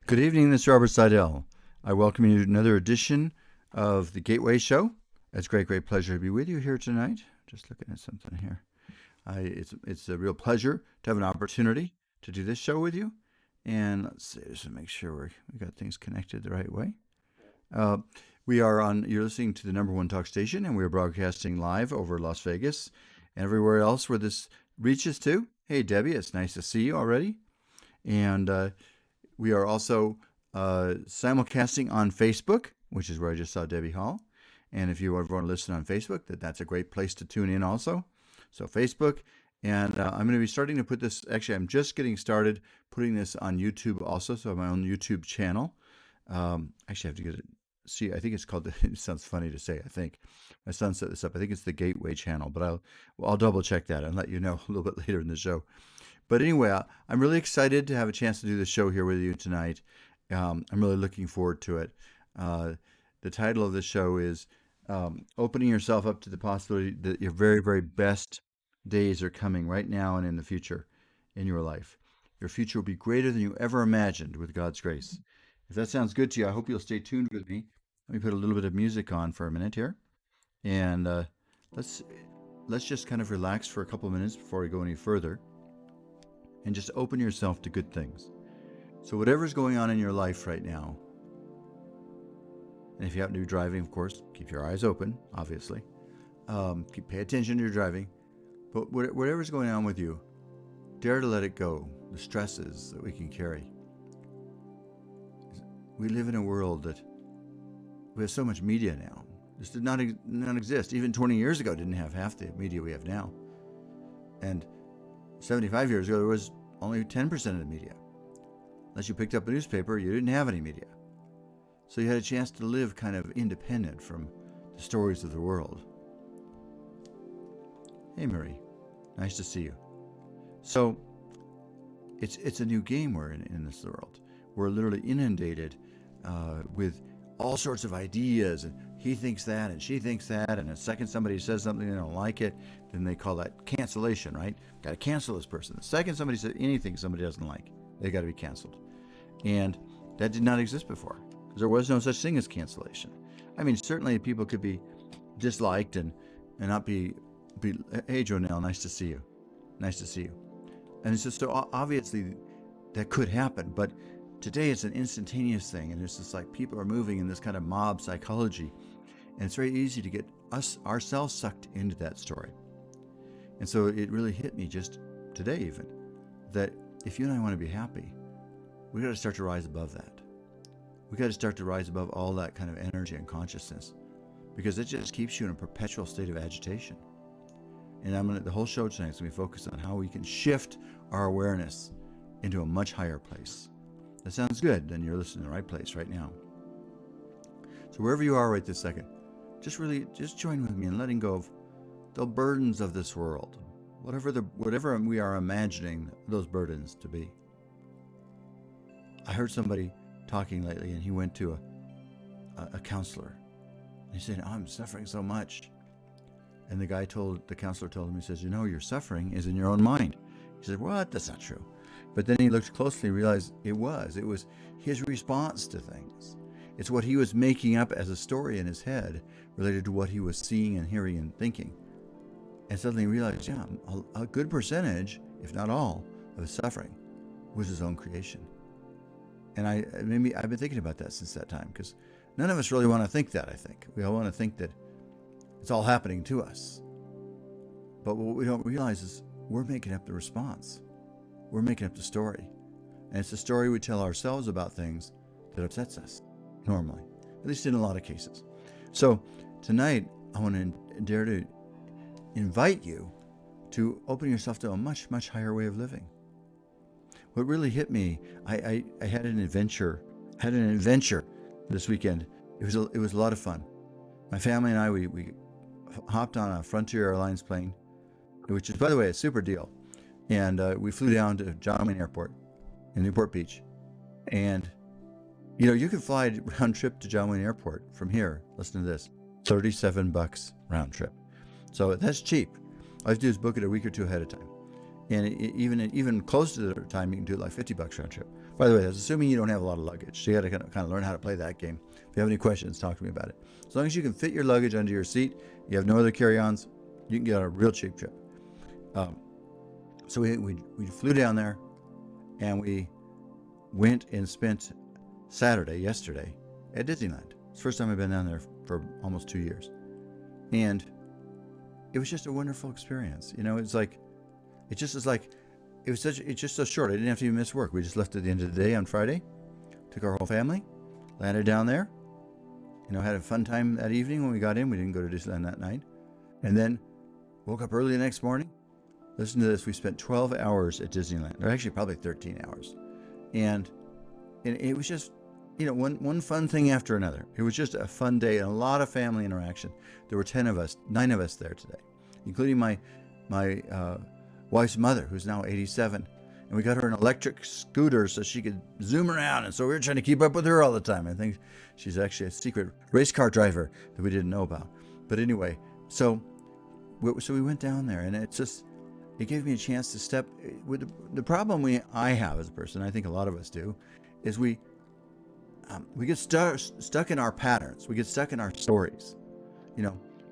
Good evening, this is Robert Seidel. I welcome you to another edition of the Gateway Show. It's a great pleasure to be with you here tonight. Just looking at something here. It's a real pleasure to have an opportunity to do this show with you. And let's see, just to make sure we got things connected the right way. Uh, you're listening to the number one talk station, and we are broadcasting live over Las Vegas and everywhere else where this reaches to. Hey, Debbie, it's nice to see you already. And we are also simulcasting on Facebook, which is where I just saw Debbie Hall. And if you ever want to listen on Facebook, that's a great place to tune in also. So Facebook. And I'm going to be starting to put this, actually, I'm just getting started putting this on YouTube also. So I have my own YouTube channel. Actually, I have to get it. See, I think it's called, it sounds funny to say, I think. My son set this up. I think it's the Gateway channel, but I'll double check that and let you know a little bit later in the show. But anyway, I'm really excited to have a chance to do the show here with you tonight. I'm really looking forward to it. The title of the show is Opening Yourself Up to the Possibility that Your Very Best Days Are Coming right now and in the future in your life. Your future will be greater than you ever imagined with God's grace. If that sounds good to you, I hope you'll stay tuned with me. Let me put a little bit of music on for a minute here. And let's just kind of relax for a couple of minutes before we go any further. And just open yourself to good things. So whatever's going on in your life right now, and if you happen to be driving, of course, keep your eyes open, obviously. Pay attention to your driving. But whatever's going on with you, dare to let it go, the stresses that we can carry. We live in a world that we have so much media now. This did not exist. Even 20 years ago, didn't have half the media we have now. And 75 years ago, there was only 10% of the media. Unless you picked up a newspaper, you didn't have any media. So you had a chance to live kind of independent from the stories of the world. Hey, Marie. Nice to see you. So it's a new game we're in this world. We're literally inundated with all sorts of ideas, and he thinks that, and she thinks that, and the second somebody says something they don't like it, then they call that cancellation, right? Got to cancel this person. The second somebody says anything somebody doesn't like, they got to be canceled. And that did not exist before, because there was no such thing as cancellation. I mean, certainly people could be disliked and not be. Hey, Jonelle, nice to see you. Nice to see you. And it's just so obviously that could happen, but today it's an instantaneous thing, and it's just like people are moving in this kind of mob psychology, and it's very easy to get ourselves sucked into that story. And so it really hit me just today even, that if you and I want to be happy, we got to start to rise above that. We got to start to rise above all that kind of energy and consciousness, because it just keeps you in a perpetual state of agitation. And the whole show tonight is going to be focused on how we can shift our awareness into a much higher place. That sounds good, then you're listening to the right place right now. So wherever you are right this second, just join with me in letting go of the burdens of this world, whatever we are imagining those burdens to be. I heard somebody talking lately, and he went to a counselor. He said, I'm suffering so much. And the counselor told him, he says, your suffering is in your own mind. He said, what? That's not true. But then he looked closely and realized it was his response to things. It's what he was making up as a story in his head related to what he was seeing and hearing and thinking. And suddenly he realized, a good percentage, if not all, of his suffering was his own creation. And I've been thinking about that since that time, because none of us really want to think that, I think. We all want to think that it's all happening to us. But what we don't realize is we're making up the response. We're making up the story. And it's a story we tell ourselves about things that upsets us, normally, at least in a lot of cases. So tonight, I want to dare to invite you to open yourself to a much, much higher way of living. What really hit me, I had an adventure this weekend. It was a lot of fun. My family and I, we hopped on a Frontier Airlines plane, which is, by the way, a super deal. And we flew down to John Wayne Airport in Newport Beach. And, you can fly round trip to John Wayne Airport from here. Listen to this, $37 round trip. So that's cheap. All you have to do is book it a week or two ahead of time. And even close to the time, you can do it like $50 round trip. By the way, that's assuming you don't have a lot of luggage. So you got to kind of learn how to play that game. If you have any questions, talk to me about it. As long as you can fit your luggage under your seat, you have no other carry-ons, you can get on a real cheap trip. So we flew down there, and we went and spent yesterday, at Disneyland. It's the first time I've been down there for almost 2 years. And it was just a wonderful experience. It's just so short. I didn't have to even miss work. We just left at the end of the day on Friday, took our whole family, landed down there, had a fun time that evening when we got in. We didn't go to Disneyland that night. And then woke up early the next morning. Listen to this. We spent 12 hours at Disneyland, or actually probably 13 hours. And it was just, one fun thing after another. It was just a fun day and a lot of family interaction. There were 9 of us there today, including my wife's mother, who's now 87. And we got her an electric scooter so she could zoom around. And so we were trying to keep up with her all the time. I think she's actually a secret race car driver that we didn't know about. But anyway, so we went down there, and it gave me a chance to step with the problem I have as a person. I think a lot of us do, is we get stuck in our patterns. We get stuck in our stories.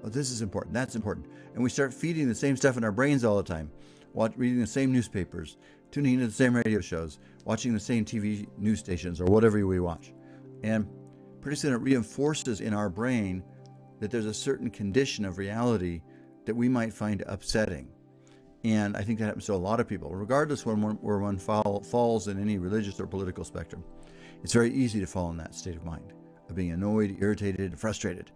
This is important, that's important, and we start feeding the same stuff in our brains all the time, reading the same newspapers, tuning into the same radio shows, watching the same TV news stations, or whatever we watch, and pretty soon it reinforces in our brain that there's a certain condition of reality that we might find upsetting. And I think that happens to a lot of people, regardless where one falls in any religious or political spectrum. It's very easy to fall in that state of mind, of being annoyed, irritated, frustrated.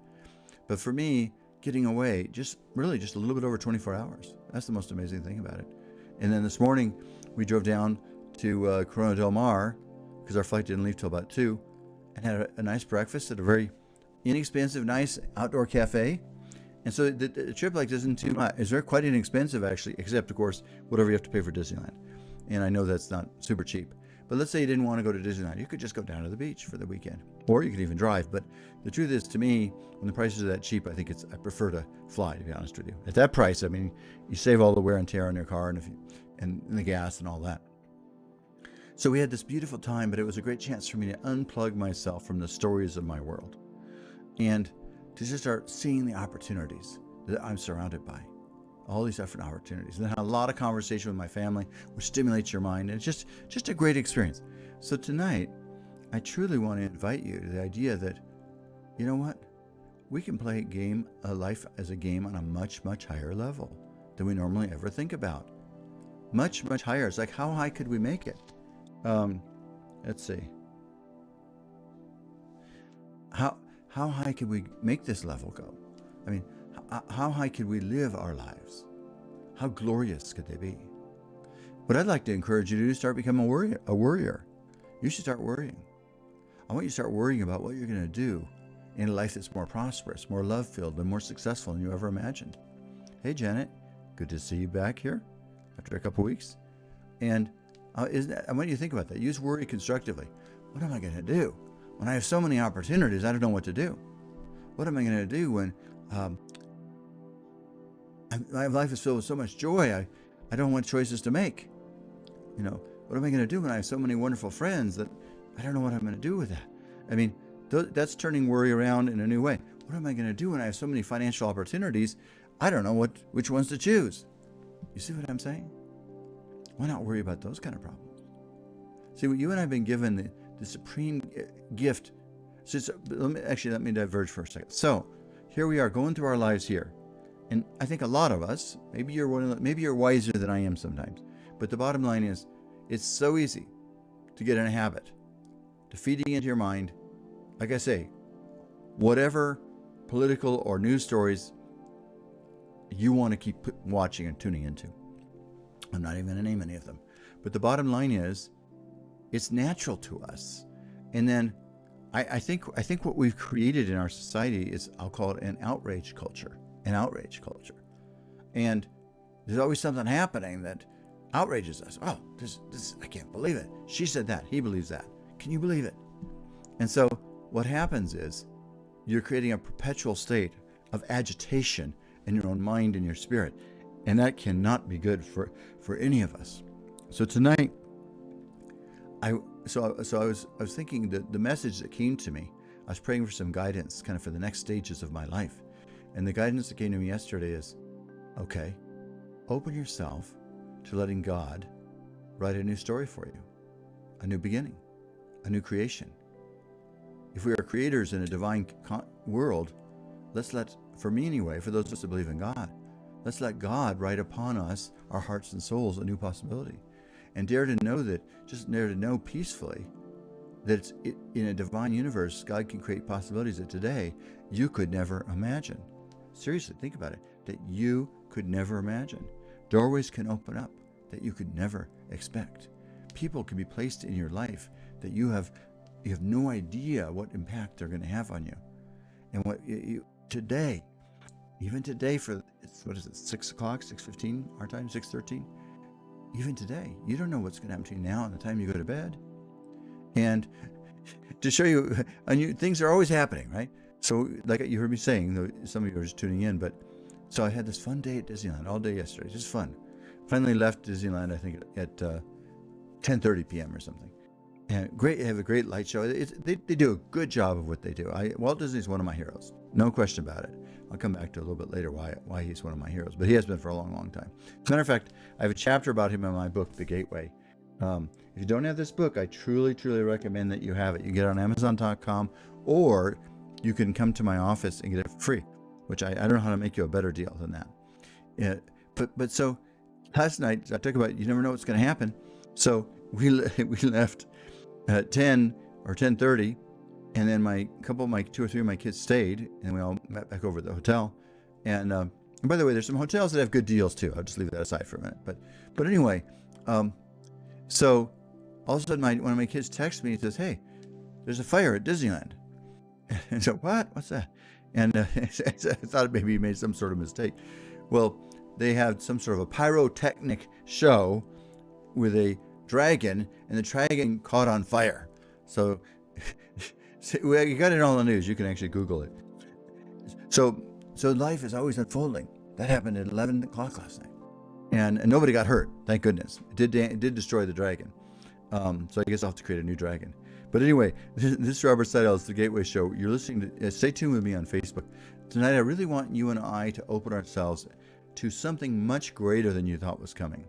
But for me, getting away, just a little bit over 24 hours. That's the most amazing thing about it. And then this morning, we drove down to Corona del Mar, because our flight didn't leave till about 2, and had a nice breakfast at a very inexpensive, nice outdoor cafe. And so the trip isn't too much. It's quite inexpensive, actually, except, of course, whatever you have to pay for Disneyland. And I know that's not super cheap. But let's say you didn't want to go to Disneyland. You could just go down to the beach for the weekend. Or you could even drive. But the truth is, to me, when the prices are that cheap, I prefer to fly, to be honest with you. At that price, you save all the wear and tear on your car and the gas and all that. So we had this beautiful time, but it was a great chance for me to unplug myself from the stories of my world. And to just start seeing the opportunities that I'm surrounded by. All these different opportunities. And then had a lot of conversation with my family, which stimulates your mind. And it's just a great experience. So tonight, I truly want to invite you to the idea that, you know what? We can play life as a game on a much, much higher level than we normally ever think about. Much, much higher. It's like, how high could we make it? Let's see. How high could we make this level go? How high could we live our lives? How glorious could they be? What I'd like to encourage you to do is start becoming a worrier. You should start worrying. I want you to start worrying about what you're going to do in a life that's more prosperous, more love-filled, and more successful than you ever imagined. Hey, Janet, good to see you back here after a couple weeks. And I want you to think about that. Use worry constructively. What am I going to do when I have so many opportunities? I don't know what to do. What am I going to do when my life is filled with so much joy? I don't know what choices to make. What am I going to do when I have so many wonderful friends that I don't know what I'm going to do with that? That's turning worry around in a new way. What am I going to do when I have so many financial opportunities? I don't know which ones to choose. You see what I'm saying? Why not worry about those kind of problems? See, you and I have been given the supreme gift. Let me diverge for a second. So here we are going through our lives here. And I think a lot of us, maybe you're wiser than I am sometimes, but the bottom line is, it's so easy to get in a habit, to feeding into your mind, like I say, whatever political or news stories you want to keep watching and tuning into. I'm not even going to name any of them. But the bottom line is, it's natural to us. And then I think what we've created in our society is, I'll call it an outrage culture. And there's always something happening that outrages us. Oh, this I can't believe it. She said that. He believes that. Can you believe it? And so what happens is, you're creating a perpetual state of agitation in your own mind and your spirit. And that cannot be good for any of us. So tonight, I was thinking that the message that came to me, I was praying for some guidance kind of for the next stages of my life. And the guidance that came to me yesterday is, okay, open yourself to letting God write a new story for you, a new beginning, a new creation. If we are creators in a divine world, for me anyway, for those of us that believe in God, let's let God write upon us, our hearts and souls, a new possibility. And dare to know peacefully that in a divine universe, God can create possibilities that today you could never imagine. Seriously, think about it, that you could never imagine. Doorways can open up that you could never expect. People can be placed in your life that you have no idea what impact they're going to have on you. And today, even today what is it, 6 o'clock, 6:15 our time, 6:13? Even today, you don't know what's going to happen to you now and the time you go to bed. And to show you, things are always happening, right? So like you heard me saying, some of you are just tuning in, but so I had this fun day at Disneyland all day yesterday, just fun. Finally left Disneyland, I think at 10:30 p.m. or something. And they have a great light show. They do a good job of what they do. Walt Disney's one of my heroes, no question about it. I'll come back to a little bit later why he's one of my heroes, but he has been for a long, long time. As a matter of fact, I have a chapter about him in my book, The Gateway. If you don't have this book, I truly, truly recommend that you have it. You get it on Amazon.com, or you can come to my office and get it for free, which I don't know how to make you a better deal than that. But so last night I talked about you never know what's going to happen. So we left at 10 or 10:30, and then two or three of my kids stayed, and we all met back over at the hotel. And by the way, there's some hotels that have good deals too. I'll just leave that aside for a minute. But anyway, so all of a sudden one of my kids texts me and says, "Hey, there's a fire at Disneyland." And so what? What's that? And I thought maybe he made some sort of mistake. Well, they had some sort of a pyrotechnic show with a dragon, and the dragon caught on fire. So you got it all on the news. You can actually Google it. So life is always unfolding. That happened at 11 o'clock last night, and nobody got hurt. Thank goodness. It did destroy the dragon. So I guess I'll have to create a new dragon. But anyway, this is Robert Seidel. It's the Gateway Show. You're listening to. Stay tuned with me on Facebook tonight. I really want you and I to open ourselves to something much greater than you thought was coming.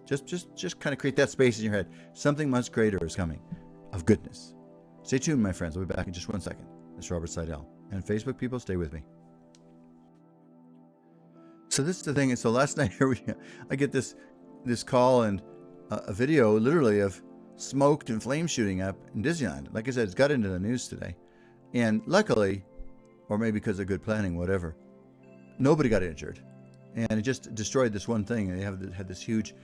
Just kind of create that space in your head. Something much greater is coming, of goodness. Stay tuned, my friends. I'll be back in just 1 second. It's Robert Seidel. And Facebook people, stay with me. So this is the thing. So last night I get this call and a video literally of smoke and flame shooting up in Disneyland. Like I said, it's got into the news today. And luckily, or maybe because of good planning, whatever, nobody got injured. And it just destroyed this one thing. And they had this huge,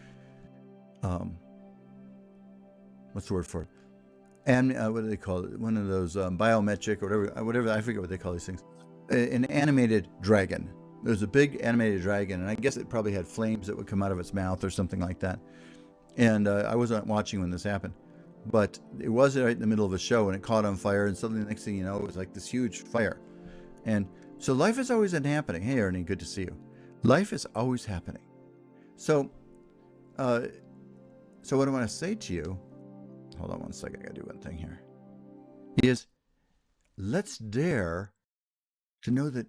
what's the word for it? And what do they call it? One of those biometric or whatever. I forget what they call these things. An animated dragon. There's a big animated dragon, and I guess it probably had flames that would come out of its mouth or something like that. And I wasn't watching when this happened, but it was right in the middle of a show, and it caught on fire, and suddenly the next thing you know, it was like this huge fire. And so life is always happening. Hey, Ernie, good to see you. Life is always happening. So what I want to say to you, hold on 1 second, I gotta do one thing here, is let's dare to know that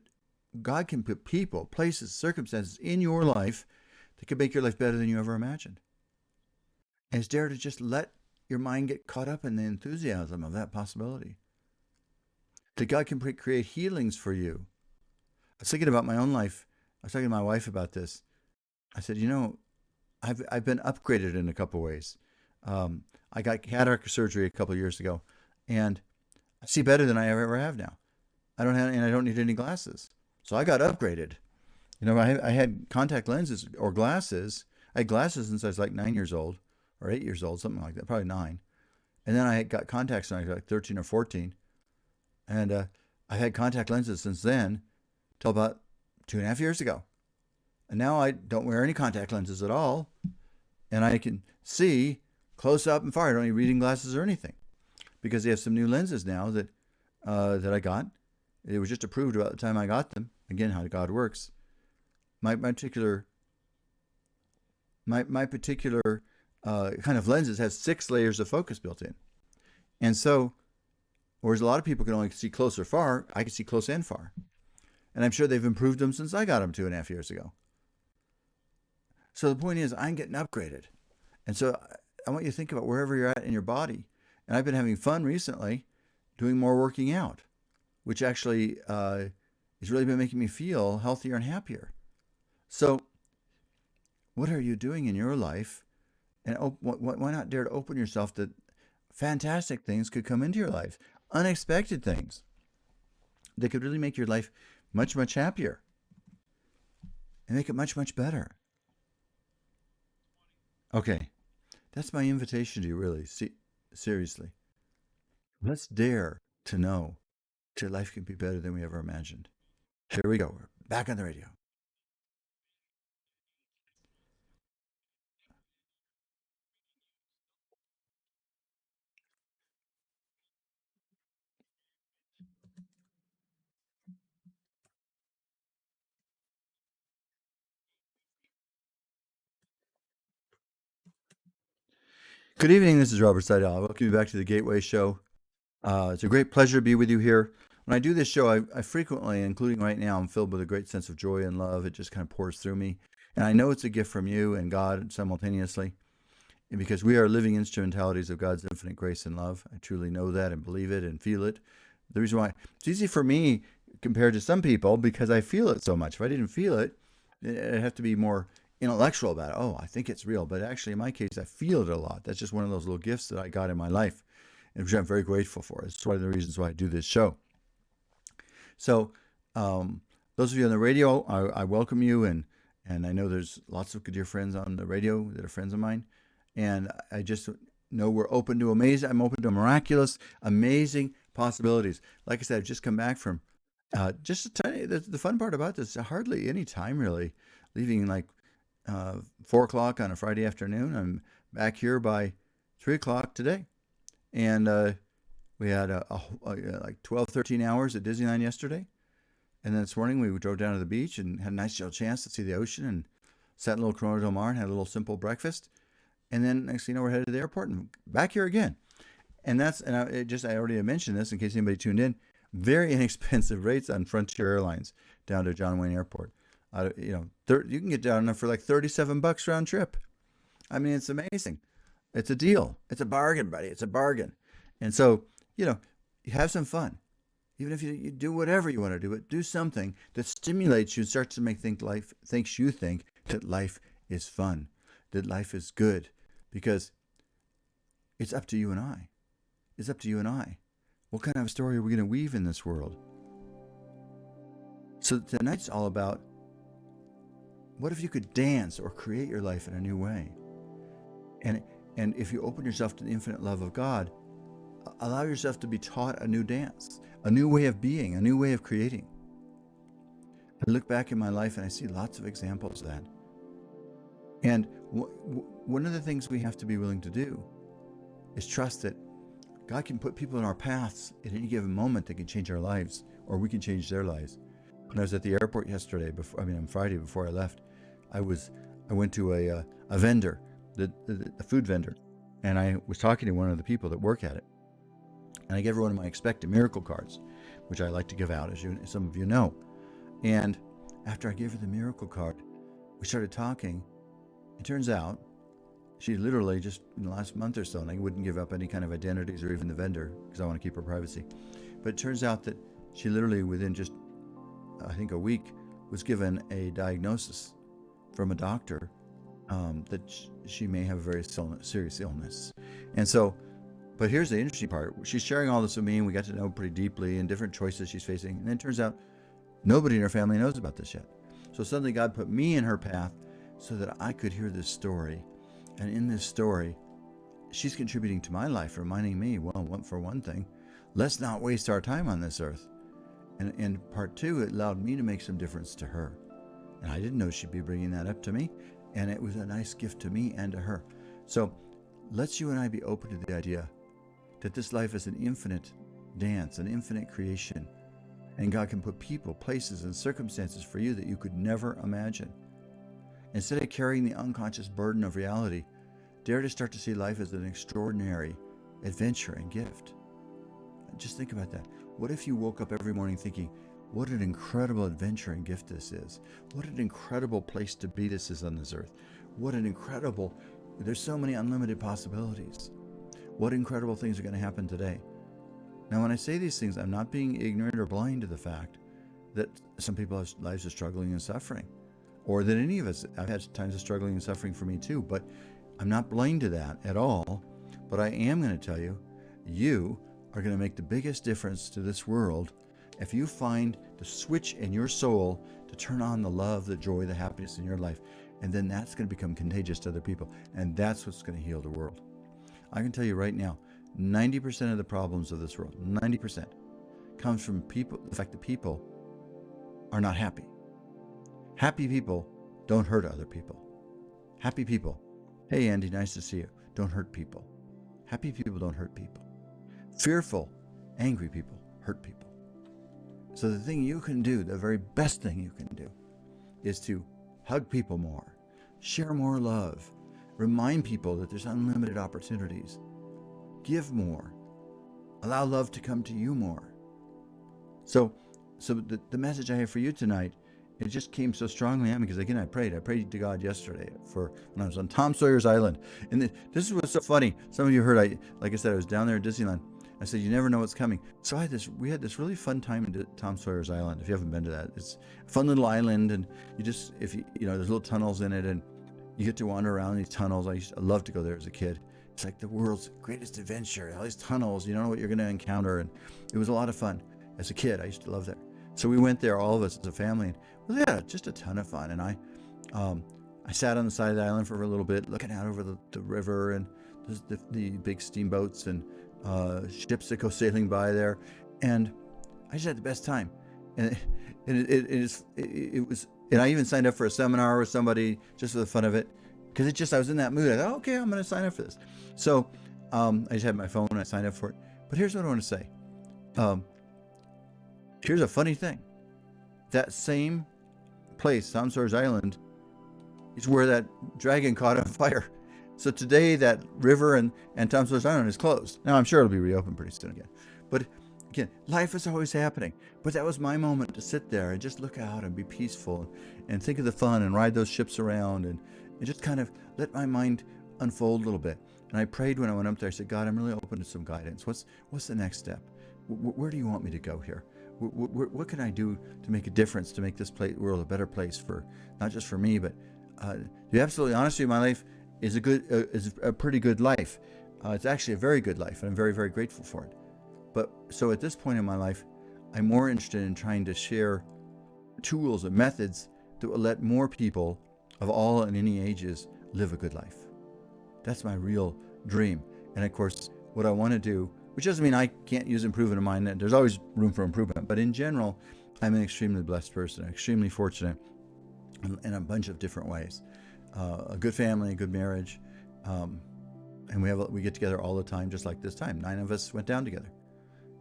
God can put people, places, circumstances in your life that can make your life better than you ever imagined. And it's dare to just let your mind get caught up in the enthusiasm of that possibility. That God can create healings for you. I was thinking about my own life. I was talking to my wife about this. I said, I've been upgraded in a couple ways. I got cataract surgery a couple of years ago, and I see better than I ever have now. I don't need any glasses. So I got upgraded. I had contact lenses or glasses. I had glasses since I was like 9 years old or 8 years old, something like that, probably 9. And then I got contacts when I was like 13 or 14. And I had contact lenses since then till about 2.5 years ago. And now I don't wear any contact lenses at all. And I can see close up and far. I don't need reading glasses or anything because they have some new lenses now that I got. It was just approved about the time I got them. Again, how God works. My particular kind of lenses has 6 layers of focus built in. And so, whereas a lot of people can only see close or far, I can see close and far. And I'm sure they've improved them since I got them 2.5 years ago. So the point is, I'm getting upgraded. And so I want you to think about wherever you're at in your body. And I've been having fun recently doing more working out, which actually has really been making me feel healthier and happier. So, what are you doing in your life? And why not dare to open yourself that fantastic things could come into your life, unexpected things that could really make your life much, much happier and make it much, much better. Okay, that's my invitation to you, really. Seriously. Let's dare to know that life can be better than we ever imagined. Here we go. We're back on the radio. Good evening. This is Robert Seidel. Welcome you back to the Gateway Show. It's a great pleasure to be with you here. When I do this show, I frequently, including right now, I'm filled with a great sense of joy and love. It just kind of pours through me. And I know it's a gift from you and God simultaneously, and because we are living instrumentalities of God's infinite grace and love. I truly know that and believe it and feel it. The reason why it's easy for me compared to some people because I feel it so much. If I didn't feel it, I'd have to be more intellectual about it. Oh, I think it's real. But actually, in my case, I feel it a lot. That's just one of those little gifts that I got in my life, and which I'm very grateful for. It's one of the reasons why I do this show. So, those of you on the radio, I welcome you, and I know there's lots of good dear friends on the radio that are friends of mine, and I just know we're open to amazing. I'm open to miraculous, amazing possibilities. Like I said, I've just come back from just a tiny. The fun part about this, hardly any time really, leaving like 4 o'clock on a Friday afternoon. I'm back here by 3 o'clock today, and we had like 12, 13 hours at Disneyland yesterday. And then this morning we drove down to the beach and had a nice chill chance to see the ocean and sat in a little Corona Del Mar and had a little simple breakfast. And then next thing you know, we're headed to the airport and back here again. And I already mentioned this in case anybody tuned in. Very inexpensive rates on Frontier Airlines down to John Wayne Airport. You can get down there for like $37 round trip. I mean, it's amazing. It's a deal. It's a bargain, buddy. It's a bargain. And so, you have some fun. Even if you do whatever you want to do, but do something that stimulates you and starts to thinks you think that life is fun, that life is good, because it's up to you and I. It's up to you and I. What kind of story are we going to weave in this world? So tonight's all about what if you could dance or create your life in a new way? And and if you open yourself to the infinite love of God, allow yourself to be taught a new dance, a new way of being, a new way of creating. I look back in my life and I see lots of examples of that. And one of the things we have to be willing to do is trust that God can put people in our paths at any given moment that can change our lives, or we can change their lives. When I was at the airport yesterday, on Friday before I left, I went to a vendor, the food vendor, and I was talking to one of the people that work at it. And I gave her one of my expected miracle cards, which I like to give out, as some of you know. And after I gave her the miracle card, we started talking. It turns out she literally just in the last month or so, and I wouldn't give up any kind of identities or even the vendor because I want to keep her privacy. But it turns out that she literally within just, I think, a week was given a diagnosis from a doctor that she may have a very serious illness. And so, but here's the interesting part. She's sharing all this with me, and we got to know pretty deeply and different choices she's facing. And then it turns out nobody in her family knows about this yet. So suddenly God put me in her path so that I could hear this story. And in this story, she's contributing to my life, reminding me, well, for one thing, let's not waste our time on this earth. And in part two, it allowed me to make some difference to her. And I didn't know she'd be bringing that up to me. And it was a nice gift to me and to her. So let's you and I be open to the idea that this life is an infinite dance, an infinite creation. And God can put people, places, and circumstances for you that you could never imagine. Instead of carrying the unconscious burden of reality, dare to start to see life as an extraordinary adventure and gift. just think about that. What if you woke up every morning thinking, what an incredible adventure and gift this is. What an incredible place to be this is on this earth. What an incredible, there's so many unlimited possibilities. What incredible things are going to happen today. Now, when I say these things, I'm not being ignorant or blind to the fact that some people's lives are struggling and suffering, or that any of us, I've had times of struggling and suffering for me too, but I'm not blind to that at all. But I am going to tell you, you are going to make the biggest difference to this world if you find the switch in your soul to turn on the love, the joy, the happiness in your life. And then that's going to become contagious to other people. And that's what's going to heal the world. I can tell you right now, 90% of the problems of this world, 90%, comes from people, the fact that people are not happy. Happy people don't hurt other people. Happy people, hey Andy, nice to see you, don't hurt people. Happy people don't hurt people. Fearful, angry people hurt people. So the thing you can do, the very best thing you can do, is to hug people more, share more love, remind people that there's unlimited opportunities, give more, allow love to come to you more. So the message I have for you tonight, it just came so strongly at me because, again, I prayed to God yesterday for when I was on Tom Sawyer's Island. And this was so funny. Some of you heard, like I said, I was down there at Disneyland. I said, you never know what's coming. So we had this really fun time in Tom Sawyer's Island. If you haven't been to that, it's a fun little island, and there's little tunnels in it, and you get to wander around these tunnels. I loved to go there as a kid. It's like the world's greatest adventure. All these tunnels, you don't know what you're going to encounter, and it was a lot of fun. As a kid, I used to love that. So we went there, all of us as a family, and yeah, just a ton of fun. And I sat on the side of the island for a little bit, looking out over the river and the big steamboats and ships that go sailing by there, and I just had the best time. And it was, and I even signed up for a seminar with somebody just for the fun of it, because I was in that mood. I thought, okay, I'm going to sign up for this. So I just had my phone and I signed up for it. But here's what I want to say. Here's a funny thing. That same place, Tom Sawyer's Island, is where that dragon caught on fire. So today that river and Tom Sawyer's Island is closed. Now I'm sure it'll be reopened pretty soon again. But again, life is always happening. But that was my moment to sit there and just look out and be peaceful and think of the fun and ride those ships around and just kind of let my mind unfold a little bit. And I prayed when I went up there. I said, God, I'm really open to some guidance. What's the next step? Where do you want me to go here? What can I do to make a difference, to make this world a better place for not just for me, but to be absolutely honest with you, my life is a pretty good life. It's actually a very good life, and I'm very, very grateful for it. But so at this point in my life, I'm more interested in trying to share tools and methods that will let more people of all and any ages live a good life. That's my real dream. And of course, what I want to do, which doesn't mean I can't use improvement of mine. There's always room for improvement. But in general, I'm an extremely blessed person, extremely fortunate in a bunch of different ways. A good family, a good marriage. And we get together all the time, just like this time. 9 of us went down together.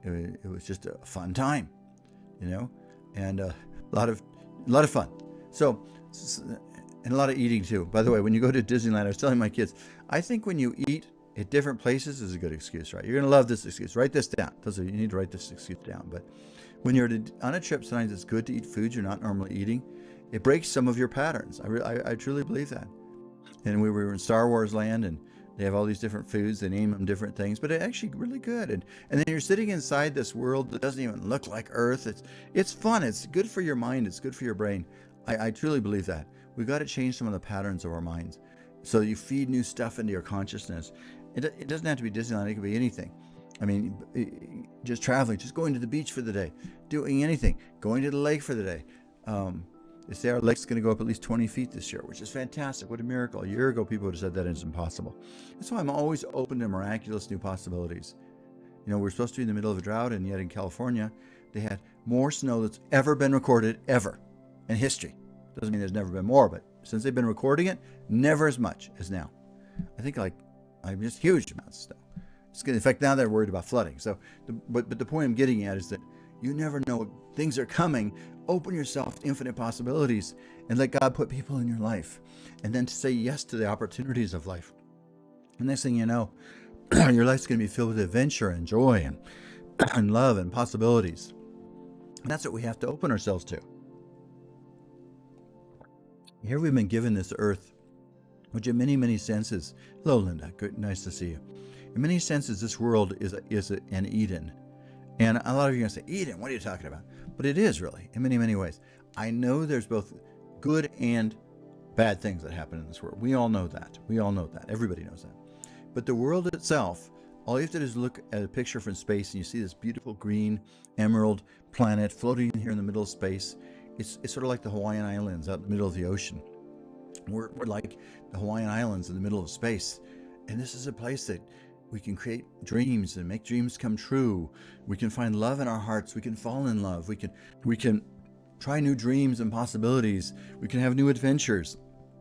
It was just a fun time, and a lot of fun. So, and a lot of eating too. By the way, when you go to Disneyland, I was telling my kids, I think when you eat at different places is a good excuse, right? You're going to love this excuse. Write this down. You need to write this excuse down. But when you're on a trip, sometimes it's good to eat foods you're not normally eating. It breaks some of your patterns. I truly believe that. And we were in Star Wars land, and they have all these different foods. They name them different things, but it's actually really good. And then you're sitting inside this world that doesn't even look like Earth. It's fun. It's good for your mind. It's good for your brain. I truly believe that. We've got to change some of the patterns of our minds so that you feed new stuff into your consciousness. It doesn't have to be Disneyland. It could be anything. I mean, just traveling, just going to the beach for the day, doing anything, going to the lake for the day. They say our lake's going to go up at least 20 feet this year, which is fantastic. What a miracle. A year ago, people would have said that is impossible. That's why I'm always open to miraculous new possibilities. We're supposed to be in the middle of a drought, and yet in California, they had more snow that's ever been recorded ever in history. Doesn't mean there's never been more, but since they've been recording it, never as much as now. I think just huge amounts of snow. In fact, now they're worried about flooding. So, but the point I'm getting at is that you never know, things are coming. Open yourself to infinite possibilities and let God put people in your life. And then to say yes to the opportunities of life. And next thing you know, your life's going to be filled with adventure and joy and and love and possibilities. And that's what we have to open ourselves to. Here we've been given this earth, which in many, many senses, hello Linda, good, nice to see you. In many senses, this world is an Eden. And a lot of you are going to say, Eden, what are you talking about? But it is really, in many, many ways. I know there's both good and bad things that happen in this world. We all know that. We all know that. Everybody knows that. But the world itself, all you have to do is look at a picture from space and you see this beautiful green emerald planet floating here in the middle of space. It's sort of like the Hawaiian Islands out in the middle of the ocean. We're like the Hawaiian Islands in the middle of space. And this is a place that we can create dreams and make dreams come true. We can find love in our hearts. We can fall in love. We can try new dreams and possibilities. We can have new adventures.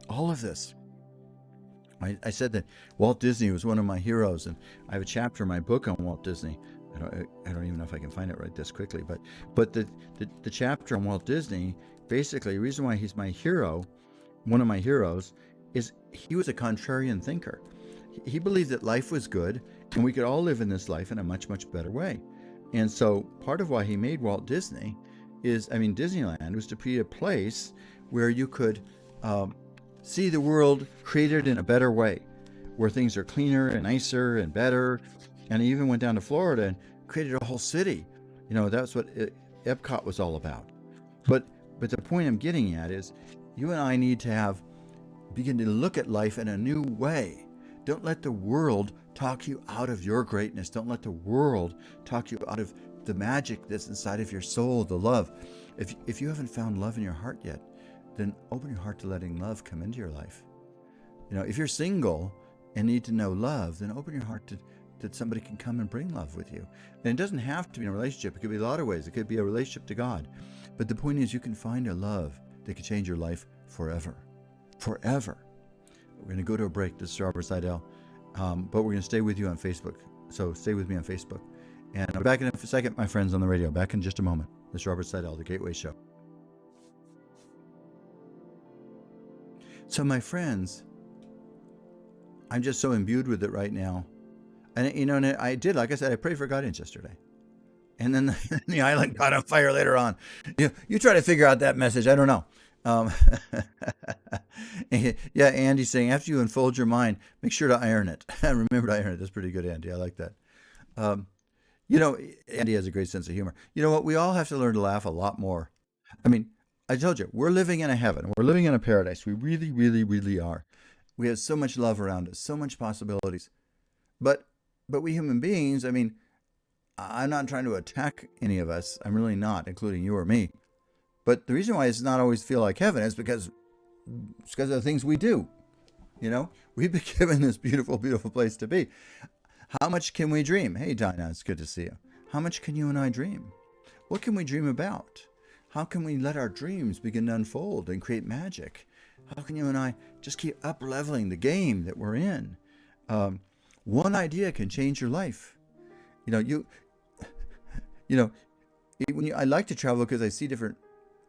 All of this. I said that Walt Disney was one of my heroes, and I have a chapter in my book on Walt Disney. I don't even know if I can find it right this quickly, but the chapter on Walt Disney, basically, the reason why he's my hero, one of my heroes, is he was a contrarian thinker. He believed that life was good, and we could all live in this life in a much, much better way. And so part of why he made Walt Disney Disneyland was to be a place where you could see the world created in a better way, where things are cleaner and nicer and better. And he even went down to Florida and created a whole city. That's what Epcot was all about. But the point I'm getting at is you and I need to begin to look at life in a new way. Don't let the world talk you out of your greatness. Don't let the world talk you out of the magic that's inside of your soul, the love. If you haven't found love in your heart yet, then open your heart to letting love come into your life. If you're single and need to know love, then open your heart that somebody can come and bring love with you. And it doesn't have to be in a relationship. It could be a lot of ways. It could be a relationship to God. But the point is, you can find a love that can change your life forever. Forever. We're going to go to a break. This is Robert Seidel. But we're going to stay with you on Facebook. So stay with me on Facebook. And I'll be back in a second, my friends on the radio. Back in just a moment. This is Robert Seidel, The Gateway Show. So my friends, I'm just so imbued with it right now. And and I did, like I said, I prayed for guidance yesterday. And then the island caught on fire later on. You try to figure out that message. I don't know. Yeah, Andy's saying, after you unfold your mind, make sure to iron it. Remember to iron it. That's pretty good, Andy. I like that. Andy has a great sense of humor. You know what? We all have to learn to laugh a lot more. I told you, we're living in a heaven. We're living in a paradise. We really, really, really are. We have so much love around us, so much possibilities. But we human beings, I'm not trying to attack any of us. I'm really not, including you or me. But the reason why it's not always feel like heaven is because of the things we do. We've been given this beautiful, beautiful place to be. How much can we dream? Hey, Dinah, it's good to see you. How much can you and I dream? What can we dream about? How can we let our dreams begin to unfold and create magic? How can you and I just keep up-leveling the game that we're in? One idea can change your life. I like to travel because I see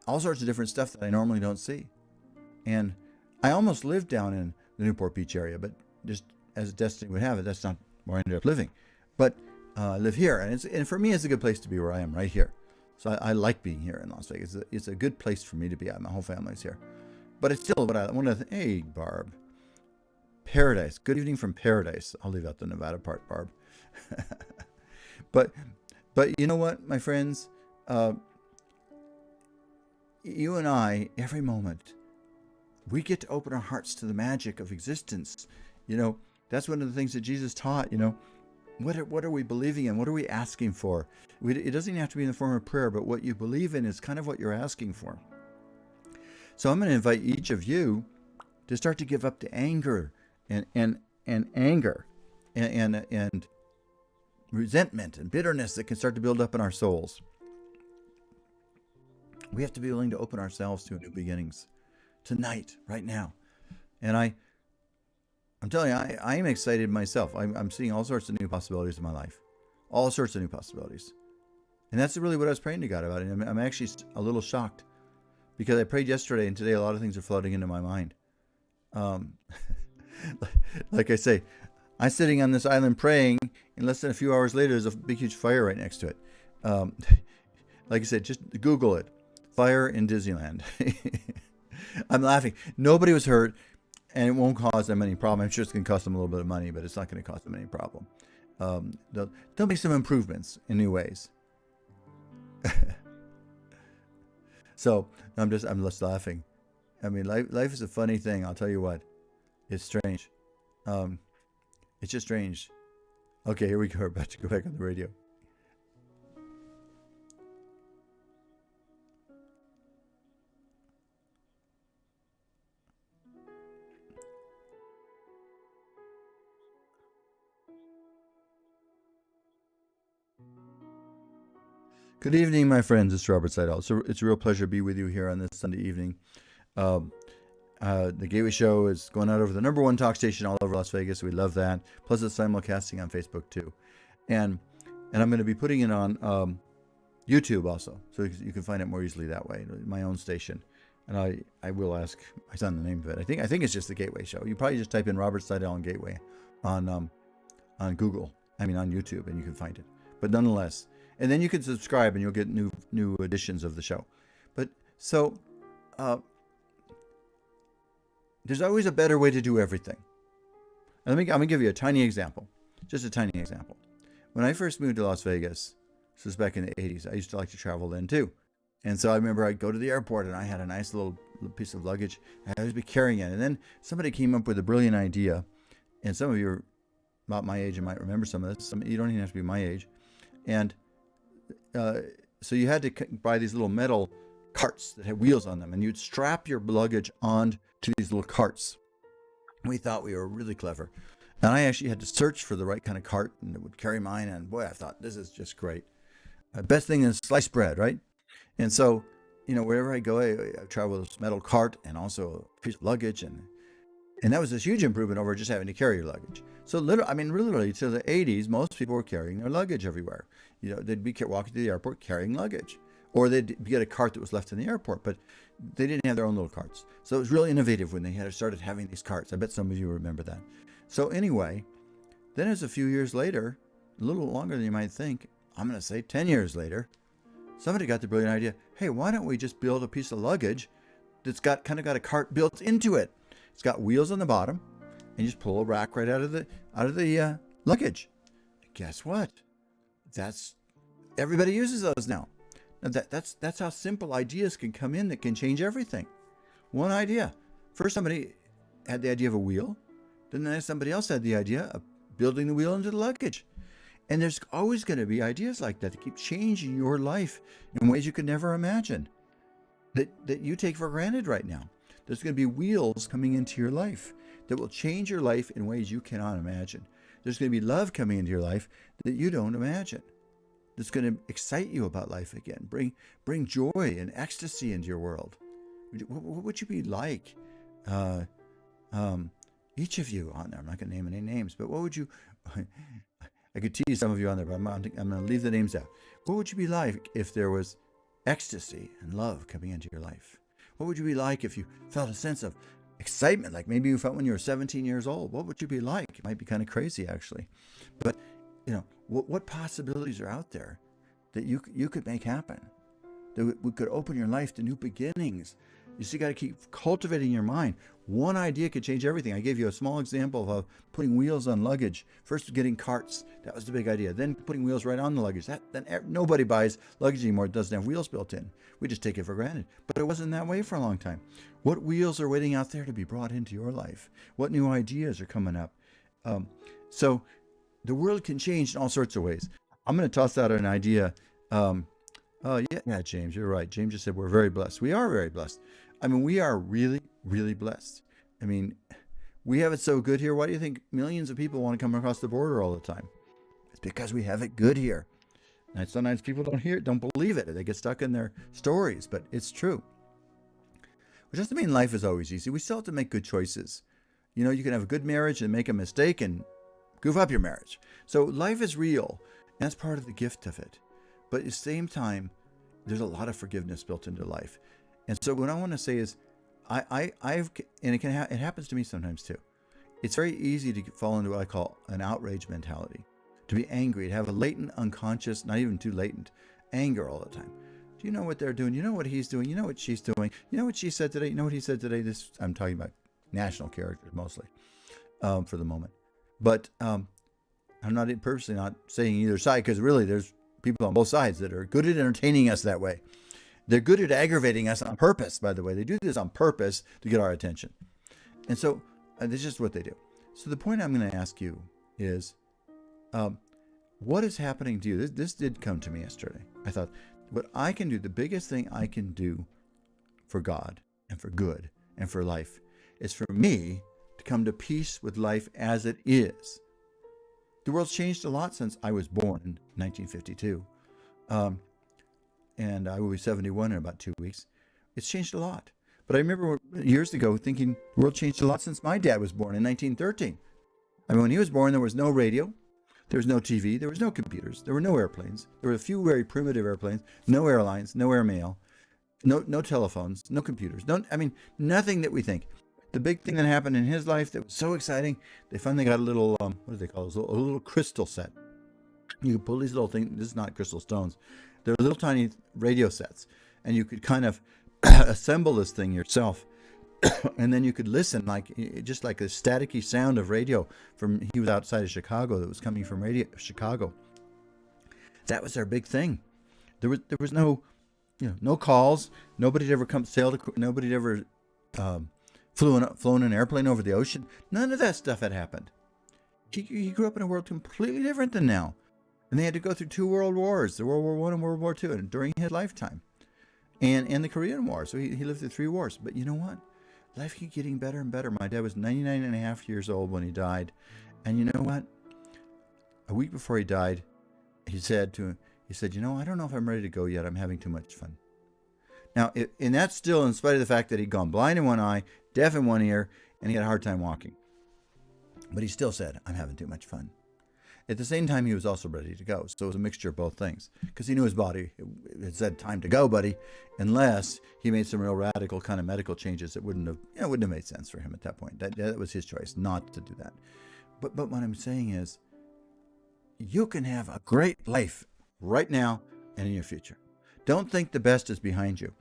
all sorts of different stuff that I normally don't see. And I almost lived down in the Newport Beach area, but just as destiny would have it, that's not where I ended up living. But I live here, and for me, it's a good place to be where I am, right here. So I like being here in Las Vegas. It's a good place for me to be at. My whole family's here. But it's still what I want to. Hey, Barb. Paradise. Good evening from paradise. I'll leave out the Nevada part, Barb. But you know what, my friends? You and I, every moment, we get to open our hearts to the magic of existence. That's one of the things that Jesus taught. What are we believing in? What are we asking for? It doesn't have to be in the form of prayer, but what you believe in is kind of what you're asking for. So I'm going to invite each of you to start to give up the anger and anger and resentment and bitterness that can start to build up in our souls. We have to be willing to open ourselves to new beginnings tonight, right now. And I'm telling you, I am excited myself. I'm seeing all sorts of new possibilities in my life. All sorts of new possibilities. And that's really what I was praying to God about. And I'm actually a little shocked because I prayed yesterday and today a lot of things are flooding into my mind. Like I say, I'm sitting on this island praying, and less than a few hours later, there's a big, huge fire right next to it. Um, like I said, just Google it. Fire in Disneyland. I'm laughing. Nobody was hurt, and it won't cause them any problem. I'm sure it's going to cost them a little bit of money, but it's not going to cost them any problem. They'll make some improvements in new ways. So I'm just laughing. I mean, life is a funny thing. I'll tell you what. It's strange. It's just strange. Okay, here we go. We're about to go back on the radio. Good evening, my friends. It's Robert Seidel. So it's a real pleasure to be with you here on this Sunday evening. Um, the Gateway Show is going out over the number one talk station all over Las Vegas. We love that. Plus, it's simulcasting on Facebook too, and I'm going to be putting it on YouTube also, so you can find it more easily that way. My own station, and I will ask my son the name of it. I think it's just the Gateway Show. You probably just type in Robert Seidel and Gateway on Google. I mean on YouTube, and you can find it. But nonetheless, and then you can subscribe, and you'll get new editions of the show. But so. There's always a better way to do everything. I'm going to give you a tiny example. Just a tiny example. When I first moved to Las Vegas, this was back in the 80s, I used to like to travel then too. And so I remember I'd go to the airport and I had a nice little piece of luggage. I'd always be carrying it. And then somebody came up with a brilliant idea. And some of you are about my age and might remember some of this. You don't even have to be my age. And so you had to buy these little metal carts that had wheels on them. And you'd strap your luggage onto these little carts. We thought we were really clever. And I actually had to search for the right kind of cart and it would carry mine. And boy, I thought, this is just great. Best thing is sliced bread, right? And so, wherever I go, I travel with this metal cart and also a piece of luggage. And that was this huge improvement over just having to carry your luggage. So literally to the 80s, most people were carrying their luggage everywhere. They'd be walking to the airport carrying luggage. Or they'd get a cart that was left in the airport, but they didn't have their own little carts. So it was really innovative when they started having these carts. I bet some of you remember that. So anyway, then as a few years later, a little longer than you might think, I'm going to say 10 years later, somebody got the brilliant idea, hey, why don't we just build a piece of luggage that's got a cart built into it? It's got wheels on the bottom, and you just pull a rack right out of the luggage. Guess what? Everybody uses those now. That's how simple ideas can come in that can change everything. One idea. First somebody had the idea of a wheel. Then somebody else had the idea of building the wheel into the luggage. And there's always going to be ideas like that keep changing your life in ways you could never imagine. That you take for granted right now. There's going to be wheels coming into your life that will change your life in ways you cannot imagine. There's going to be love coming into your life that you don't imagine. That's going to excite you about life again. Bring joy and ecstasy into your world. What would you be like? Each of you on there. I'm not going to name any names, but what would you? I could tease some of you on there, but I'm going to leave the names out. What would you be like if there was ecstasy and love coming into your life? What would you be like if you felt a sense of excitement, like maybe you felt when you were 17 years old? What would you be like? It might be kind of crazy, actually, but what possibilities are out there that you could make happen? That we could open your life to new beginnings. You got to keep cultivating your mind. One idea could change everything. I gave you a small example of putting wheels on luggage. First, getting carts. That was the big idea. Then putting wheels right on the luggage. Then nobody buys luggage anymore that doesn't have wheels built in. We just take it for granted. But it wasn't that way for a long time. What wheels are waiting out there to be brought into your life? What new ideas are coming up? So the world can change in all sorts of ways. I'm going to toss out an idea. Yeah, James, you're right. James just said we're very blessed. We are very blessed. I mean, we are really, really blessed. I mean, we have it so good here. Why do you think millions of people want to come across the border all the time? It's because we have it good here. And sometimes people don't believe it. They get stuck in their stories, but it's true. Which doesn't mean life is always easy. We still have to make good choices. You can have a good marriage and make a mistake and goof up your marriage. So life is real, and that's part of the gift of it. But at the same time, there's a lot of forgiveness built into life. And so what I want to say is, it happens to me sometimes too. it's very easy to fall into what I call an outrage mentality, to be angry, to have a latent, unconscious, not even too latent, anger all the time. Do you know what they're doing? You know what he's doing? You know what she's doing? You know what she said today? You know what he said today? This, I'm talking about national characters mostly, for the moment. But I'm not purposely not saying either side, because really there's people on both sides that are good at entertaining us that way. They're good at aggravating us on purpose, by the way. They do this on purpose to get our attention. And so this is just what they do. So the point I'm going to ask you is, what is happening to you? This did come to me yesterday. I thought, what I can do, the biggest thing I can do for God and for good and for life is for me to come to peace with life as it is. The world's changed a lot since I was born in 1952. And I will be 71 in about 2 weeks. It's changed a lot. But I remember years ago thinking the world changed a lot since my dad was born in 1913. I mean, when he was born, there was no radio, there was no TV, there was no computers, there were no airplanes. There were a few very primitive airplanes, no airlines, no airmail, no telephones, no computers. Nothing that we think. The big thing that happened in his life that was so exciting, they finally got a little, what do they call it? A little crystal set. You could pull these little things, this is not crystal stones, they're little tiny radio sets, and you could kind of assemble this thing yourself, and then you could listen just like a staticky sound of radio he was outside of Chicago that was coming from Chicago. That was their big thing. There was no, no calls. Nobody ever nobody ever flown an airplane over the ocean. None of that stuff had happened. He grew up in a world completely different than now. And they had to go through 2 world wars, the World War I and World War II, and during his lifetime. And the Korean War. So he lived through 3 wars. But you know what? Life keeps getting better and better. My dad was 99 and a half years old when he died. And you know what? A week before he died, he said, I don't know if I'm ready to go yet. I'm having too much fun. Now, and that's still in spite of the fact that he'd gone blind in one eye, deaf in one ear, and he had a hard time walking. But he still said, I'm having too much fun. At the same time, he was also ready to go. So it was a mixture of both things, because he knew his body had said, time to go, buddy, unless he made some real radical kind of medical changes that wouldn't have made sense for him at that point. That was his choice not to do that. But what I'm saying is, you can have a great life right now and in your future. Don't think the best is behind you.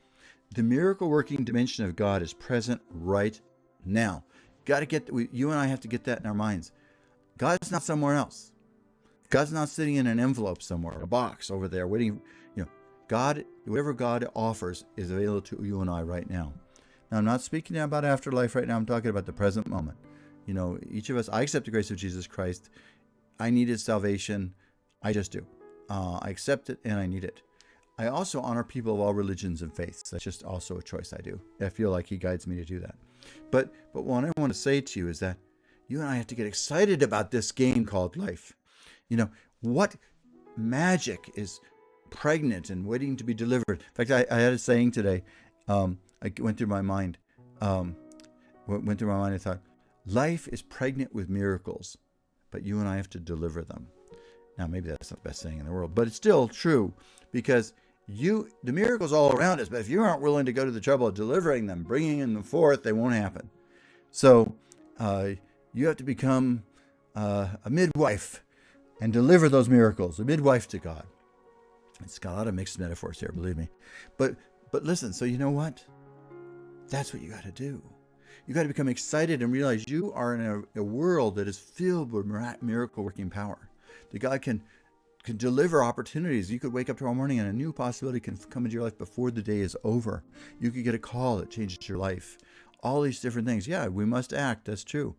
The miracle working dimension of God is present right now. You and I have to get that in our minds. God's not somewhere else. God's not sitting in an envelope somewhere, a box over there waiting. God, whatever God offers is available to you and I right now. Now, I'm not speaking about afterlife right now. I'm talking about the present moment. Each of us, I accept the grace of Jesus Christ. I needed salvation. I just do. I accept it and I need it. I also honor people of all religions and faiths. That's just also a choice I do. I feel like he guides me to do that. But what I want to say to you is that you and I have to get excited about this game called life. What magic is pregnant and waiting to be delivered? In fact, I had a saying today. I went through my mind. I thought, life is pregnant with miracles, but you and I have to deliver them. Now, maybe that's not the best saying in the world, but it's still true, because the miracles all around us, but if you aren't willing to go to the trouble of delivering them, bringing them forth, they won't happen. So you have to become a midwife and deliver those miracles, a midwife to God. It's got a lot of mixed metaphors here, believe me. But listen, so you know what? That's what you got to do. You got to become excited and realize you are in a world that is filled with miracle working power. That God can deliver opportunities. You could wake up tomorrow morning and a new possibility can come into your life before the day is over. You could get a call that changes your life. All these different things. Yeah, we must act. That's true.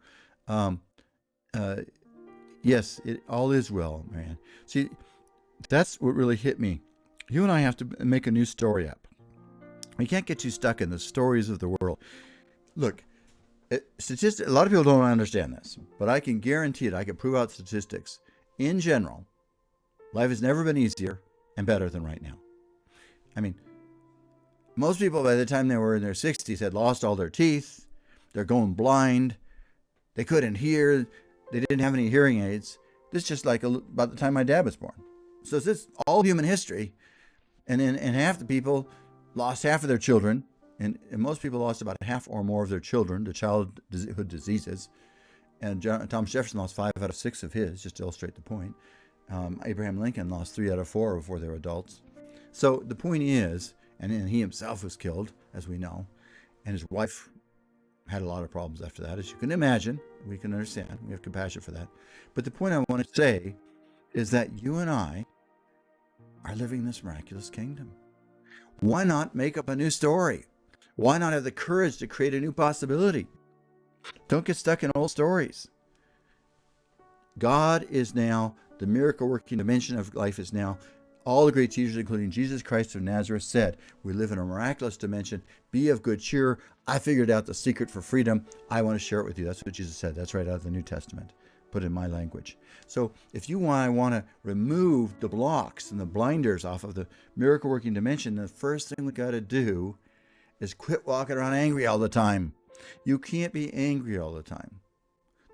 Yes, it all is well, man. See, that's what really hit me. You and I have to make a new story up. We can't get too stuck in the stories of the world. Look, a lot of people don't understand this, but I can guarantee it. I can prove out statistics. In general, life has never been easier and better than right now. I mean, most people by the time they were in their 60s had lost all their teeth. They're going blind. They couldn't hear. They didn't have any hearing aids. This is just like about the time my dad was born. So it's all human history. And half the people lost half of their children. And most people lost about half or more of their children to childhood diseases. And Thomas Jefferson lost 5 out of 6 of his, just to illustrate the point. Abraham Lincoln lost 3 out of 4 before they were adults. So the point is, and then he himself was killed, as we know, and his wife had a lot of problems after that, as you can imagine. We can understand. We have compassion for that. But the point I want to say is that you and I are living this miraculous kingdom. Why not make up a new story? Why not have the courage to create a new possibility? Don't get stuck in old stories. God is now, the miracle working dimension of life is now, all the great teachers, including Jesus Christ of Nazareth, said, we live in a miraculous dimension. Be of good cheer. I figured out the secret for freedom. I want to share it with you. That's what Jesus said. That's right out of the New Testament, put in my language. So if you want to remove the blocks and the blinders off of the miracle working dimension, the first thing we got to do is quit walking around angry all the time. You can't be angry all the time.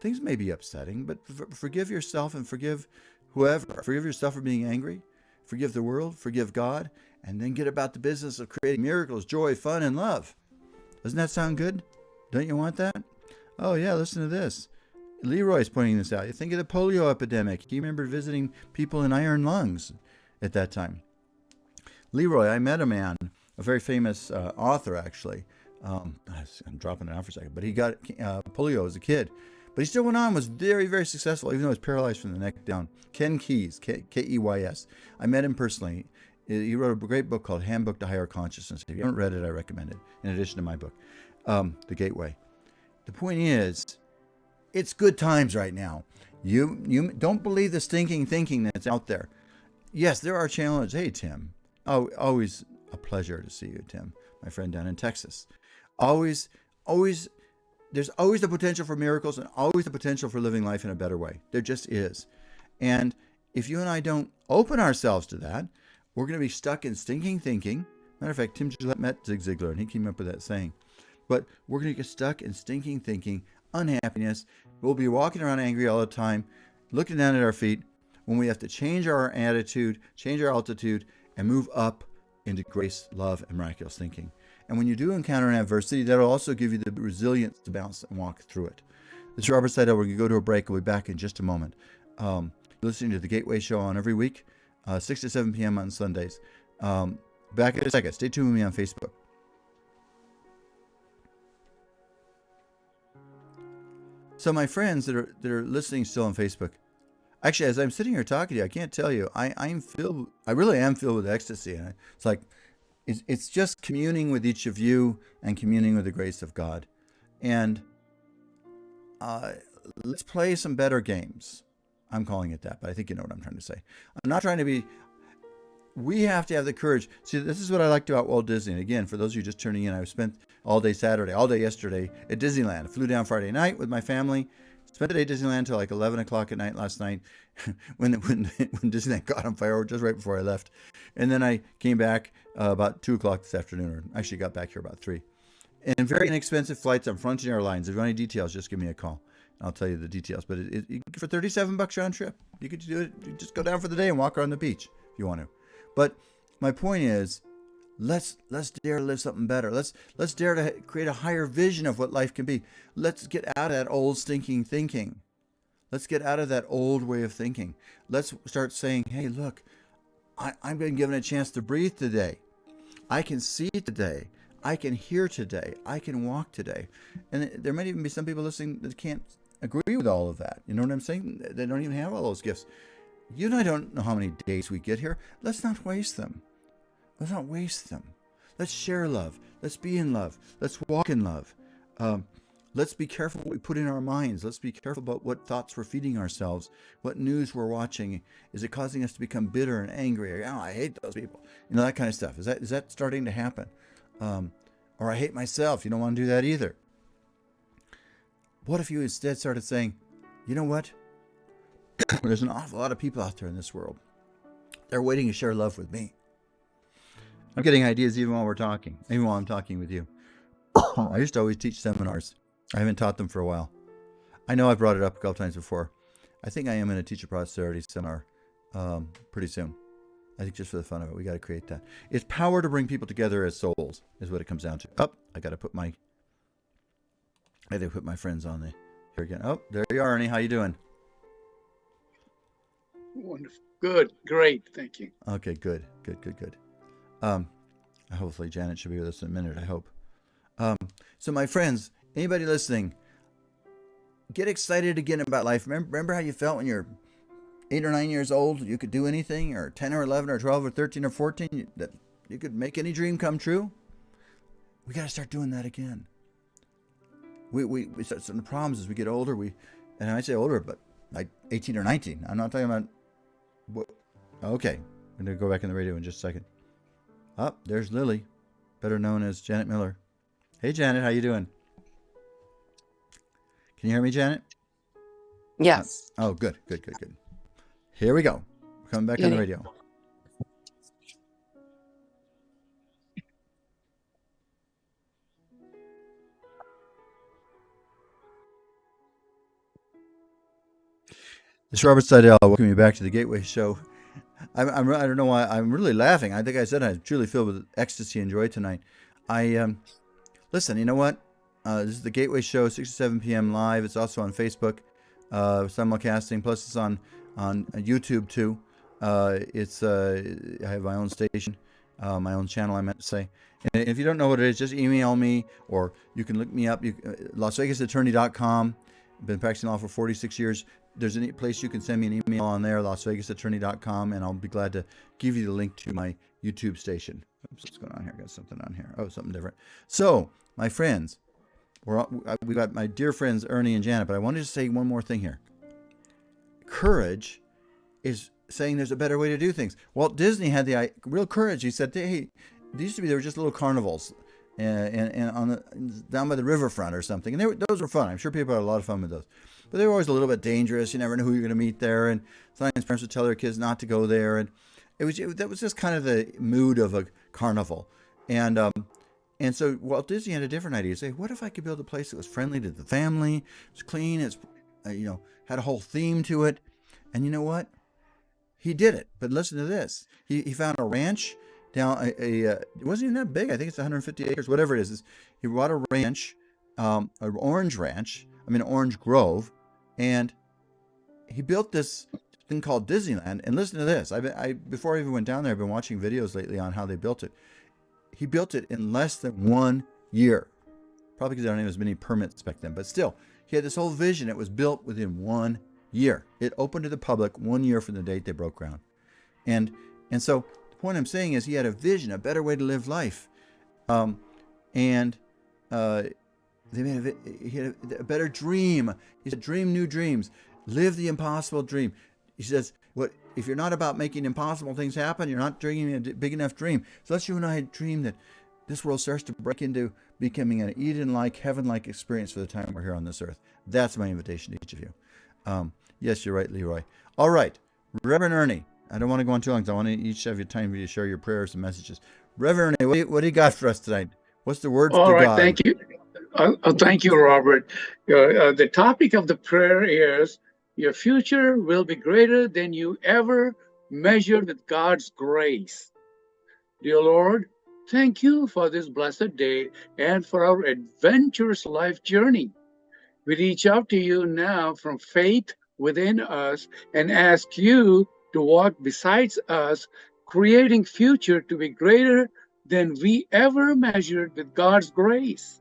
Things may be upsetting, but forgive yourself and forgive whoever. Forgive yourself for being angry. Forgive the world. Forgive God. And then get about the business of creating miracles, joy, fun, and love. Doesn't that sound good? Don't you want that? Oh, yeah, listen to this. Leroy's pointing this out. You think of the polio epidemic. He remembered visiting people in iron lungs at that time. Leroy, I met a man, a very famous author, actually. I'm dropping it out for a second. But he got polio as a kid. But he still went on, was very, very successful, even though he was paralyzed from the neck down. Ken Keys, Keys. I met him personally. He wrote a great book called Handbook to Higher Consciousness. If you haven't read it, I recommend it, in addition to my book, The Gateway. The point is, it's good times right now. You don't believe the stinking thinking that's out there. Yes, there are challenges. Hey, Tim. Oh, always a pleasure to see you, Tim, my friend down in Texas. Always, there's always the potential for miracles and always the potential for living life in a better way. There just is. And if you and I don't open ourselves to that, we're going to be stuck in stinking thinking. Matter of fact, Tim Gillette met Zig Ziglar, and he came up with that saying. But we're going to get stuck in stinking thinking, unhappiness. We'll be walking around angry all the time, looking down at our feet, when we have to change our attitude, change our altitude, and move up into grace, love, and miraculous thinking. And when you do encounter an adversity, that'll also give you the resilience to bounce and walk through it. This is Robert Seidel. We're going to go to a break. We'll be back in just a moment. Listening to the Gateway Show on every week, 6 to 7 p.m. on Sundays. Back in a second. Stay tuned with me on Facebook. So my friends that are listening still on Facebook, actually, as I'm sitting here talking to you, I can't tell you, I really am filled with ecstasy. And it's like, it's just communing with each of you and communing with the grace of God. And let's play some better games. I'm calling it that, but I think you know what I'm trying to say. I'm not trying to be... We have to have the courage. See, this is what I liked about Walt Disney. And again, for those of you just turning in, I spent all day Saturday, all day yesterday at Disneyland. I flew down Friday night with my family. Spent the day at Disneyland until like 11 o'clock at night last night when Disneyland got on fire, just right before I left. And then I came back about 2 o'clock this afternoon, or actually got back here about 3. And very inexpensive flights on Frontier Airlines. If you want any details, just give me a call. I'll tell you the details. But for $37 round trip, you could do it. You just go down for the day and walk around the beach if you want to. But my point is, let's dare to live something better. Let's dare to create a higher vision of what life can be. Let's get out of that old stinking thinking. Let's get out of that old way of thinking. Let's start saying, hey, look, I'm being given a chance to breathe today. I can see today. I can hear today. I can walk today. And there might even be some people listening that can't agree with all of that. You know what I'm saying? They don't even have all those gifts. You and I don't know how many days we get here. Let's not waste them. Let's not waste them. Let's share love. Let's be in love. Let's walk in love. Let's be careful what we put in our minds. Let's be careful about what thoughts we're feeding ourselves, what news we're watching. Is it causing us to become bitter and angry? Oh, I hate those people. You know, that kind of stuff. Is that starting to happen? Or I hate myself. You don't want to do that either. What if you instead started saying, you know what? There's an awful lot of people out there in this world. They're waiting to share love with me. I'm getting ideas even while we're talking, even while I'm talking with you. I used to always teach seminars. I haven't taught them for a while. I know I've brought it up a couple times before. I think I am going to teach a prosperity seminar pretty soon. I think just for the fun of it, we got to create that. It's power to bring people together as souls, is what it comes down to. I got to put my friends on the here again. Oh, there you are, Ernie. How you doing? Wonderful. Good. Great. Thank you. Okay, good. Um, hopefully Janet should be with us in a minute, I hope. So my friends, anybody listening, get excited again about life. Remember how you felt when you're 8 or 9 years old? You could do anything, or 10 or 11 or 12 or 13 or 14, that you could make any dream come true. We got to start doing that again. We start some of the problems as we get older. And I say older, but like 18 or 19. I'm not talking about what. Okay, I'm going to go back in the radio in just a second. Oh, there's Lily, better known as Janet Miller. Hey, Janet, how you doing? Can you hear me, Janet? Yes. Oh, good. Here we go. We're coming back on the radio. This is Robert Seidel. Welcome you back to the Gateway Show. I don't know why I'm really laughing. I think I said I truly filled with ecstasy and joy tonight. Listen. You know what? This is the Gateway Show, 6 to 7 p.m. live. It's also on Facebook, simulcasting. Plus, it's on YouTube too. I have my own station, my own channel. I meant to say. And if you don't know what it is, just email me, or you can look me up. LasVegasAttorney.com. I've been practicing law for 46 years. There's any place you can send me an email on there, LasVegasAttorney.com, and I'll be glad to give you the link to my YouTube station. Oops, what's going on here? I got something on here. Oh, something different. So, my friends, we got my dear friends Ernie and Janet, but I wanted to say one more thing here. Courage is saying there's a better way to do things. Walt Disney had the real courage. He said, hey, there were just little carnivals and down by the riverfront or something, and those were fun. I'm sure people had a lot of fun with those. But they were always a little bit dangerous. You never knew who you were going to meet there, and sometimes parents would tell their kids not to go there. And that was just kind of the mood of a carnival. And so Walt Disney had a different idea. He said, what if I could build a place that was friendly to the family, it was clean, it's had a whole theme to it. And you know what? He did it. But listen to this. He found a ranch down it wasn't even that big. I think it's 150 acres, whatever it is. He bought a ranch, an orange grove. And he built this thing called Disneyland. And listen to this. Before I even went down there, I've been watching videos lately on how they built it. He built it in less than 1 year. Probably because I don't think there was many permits back then. But still, he had this whole vision. It was built within 1 year. It opened to the public 1 year from the date they broke ground. And so the point I'm saying is he had a vision, a better way to live life. He had a better dream. He said, dream new dreams. Live the impossible dream. He says, if you're not about making impossible things happen, you're not dreaming a big enough dream. So let's you and I dream that this world starts to break into becoming an Eden-like, heaven-like experience for the time we're here on this earth. That's my invitation to each of you. Yes, you're right, Leroy. All right, Reverend Ernie. I don't want to go on too long because I want to each have your time for you to share your prayers and messages. Reverend Ernie, what do you got for us tonight? What's the words to God? All right, thank you. Thank you, Robert. The topic of the prayer is, your future will be greater than you ever measured with God's grace. Dear Lord, thank you for this blessed day and for our adventurous life journey. We reach out to you now from faith within us and ask you to walk beside us, creating future to be greater than we ever measured with God's grace.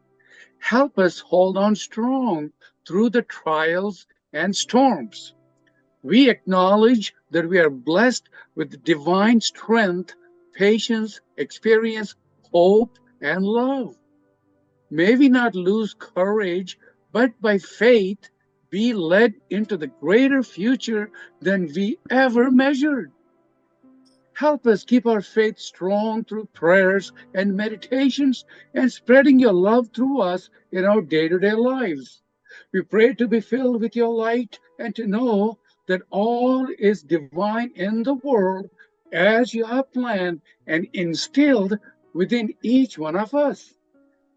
Help us hold on strong through the trials and storms. We acknowledge that we are blessed with divine strength, patience, experience, hope, and love. May we not lose courage, but by faith be led into the greater future than we ever measured. Help us keep our faith strong through prayers and meditations and spreading your love through us in our day-to-day lives. We pray to be filled with your light and to know that all is divine in the world as you have planned and instilled within each one of us.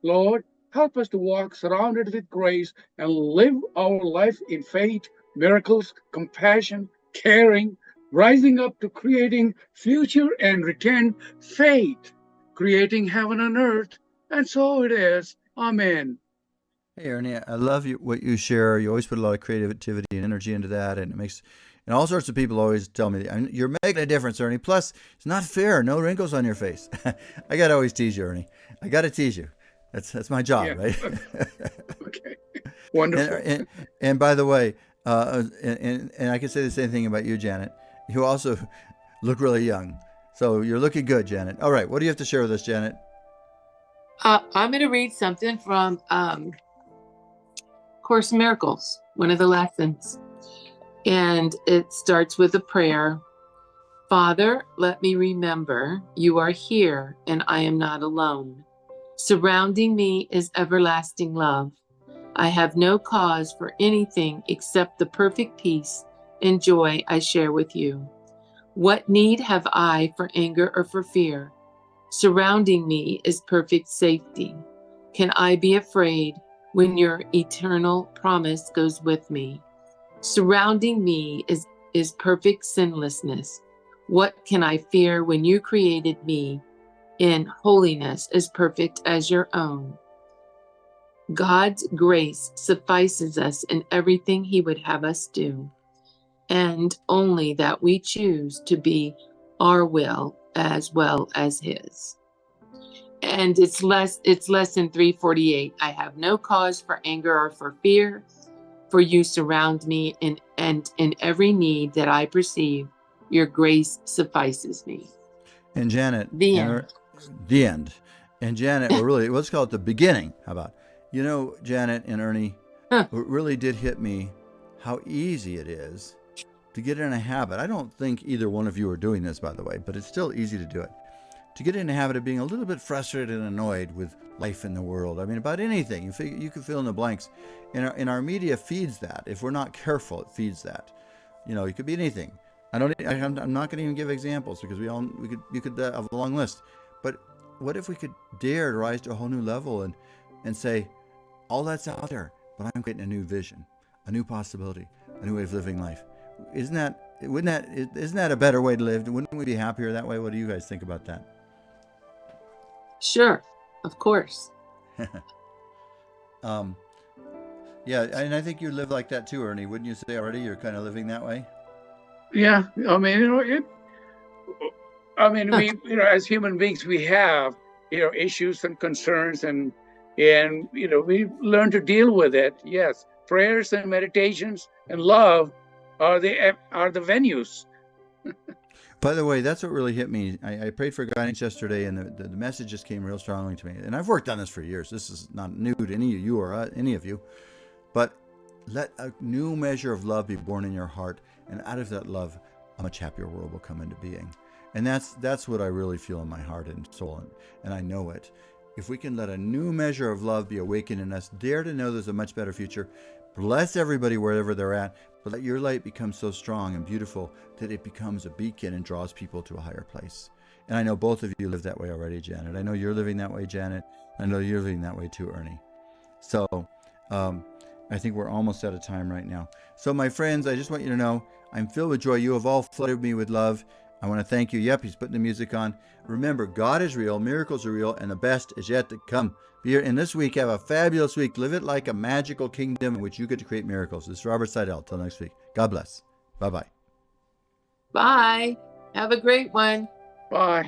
Lord, help us to walk surrounded with grace and live our life in faith, miracles, compassion, caring, rising up to creating future and return faith, creating heaven and earth. And so it is. Amen. Hey, Ernie, I love what you share. You always put a lot of creativity and energy into that, and it makes. And all sorts of people always tell me, "You're making a difference, Ernie." Plus, it's not fair. No wrinkles on your face. I gotta always tease you, Ernie. I gotta tease you. That's my job, Yeah. right? Okay. and, Wonderful. and by the way, and I can say the same thing about you, Janet. You also look really young, so you're looking good, Janet. All right, what do you have to share with us, Janet? I'm going to read something from Course in Miracles, one of the lessons. And it starts with a prayer. Father, let me remember you are here and I am not alone. Surrounding me is everlasting love. I have no cause for anything except the perfect peace and joy I share with you. What need have I for anger or for fear? Surrounding me is perfect safety. Can I be afraid when your eternal promise goes with me? Surrounding me is perfect sinlessness. What can I fear when you created me in holiness as perfect as your own? God's grace suffices us in everything He would have us do, and only that we choose to be our will as well as His. And it's lesson 348. I have no cause for anger or for fear, for you surround me and in every need that I perceive, your grace suffices me. And Janet, The end. The end. And Janet, let's call it the beginning. How about? You know, Janet and Ernie, Huh. it really did hit me how easy it is to get in a habit. I don't think either one of you are doing this, by the way, but it's still easy to do it. To get in a habit of being a little bit frustrated and annoyed with life in the world. I mean, about anything. You can fill in the blanks. And our media feeds that. If we're not careful, it feeds that. You know, it could be anything. I'm not going to even give examples because you could have a long list. But what if we could dare to rise to a whole new level and say, all that's out there, but I'm creating a new vision, a new possibility, a new way of living life. Isn't that a better way to live? Wouldn't we be happier that way? What do you guys think about that? Sure, of course. Yeah, and I think you live like that too, Ernie. Wouldn't you say already you're kind of living that way? Yeah. I mean, we, as human beings, we have, issues and concerns, and we learn to deal with it. Yes, prayers and meditations and love are the venues. By the way, that's what really hit me. I prayed for guidance yesterday, and the message just came real strongly to me. And I've worked on this for years. This is not new to any of you or any of you. But let a new measure of love be born in your heart, and out of that love, a much happier world will come into being. And that's what I really feel in my heart and soul, and I know it. If we can let a new measure of love be awakened in us, dare to know there's a much better future, bless everybody wherever they're at, but let your light become so strong and beautiful that it becomes a beacon and draws people to a higher place. And I know both of you live that way already, Janet. I know you're living that way, Janet. I know you're living that way too, Ernie. So I think we're almost out of time right now. So my friends, I just want you to know I'm filled with joy. You have all flooded me with love. I want to thank you. Yep, he's putting the music on. Remember, God is real, miracles are real, and the best is yet to come. Be here. And this week, have a fabulous week. Live it like a magical kingdom in which you get to create miracles. This is Robert Seidel. Till next week. God bless. Bye-bye. Bye. Have a great one. Bye.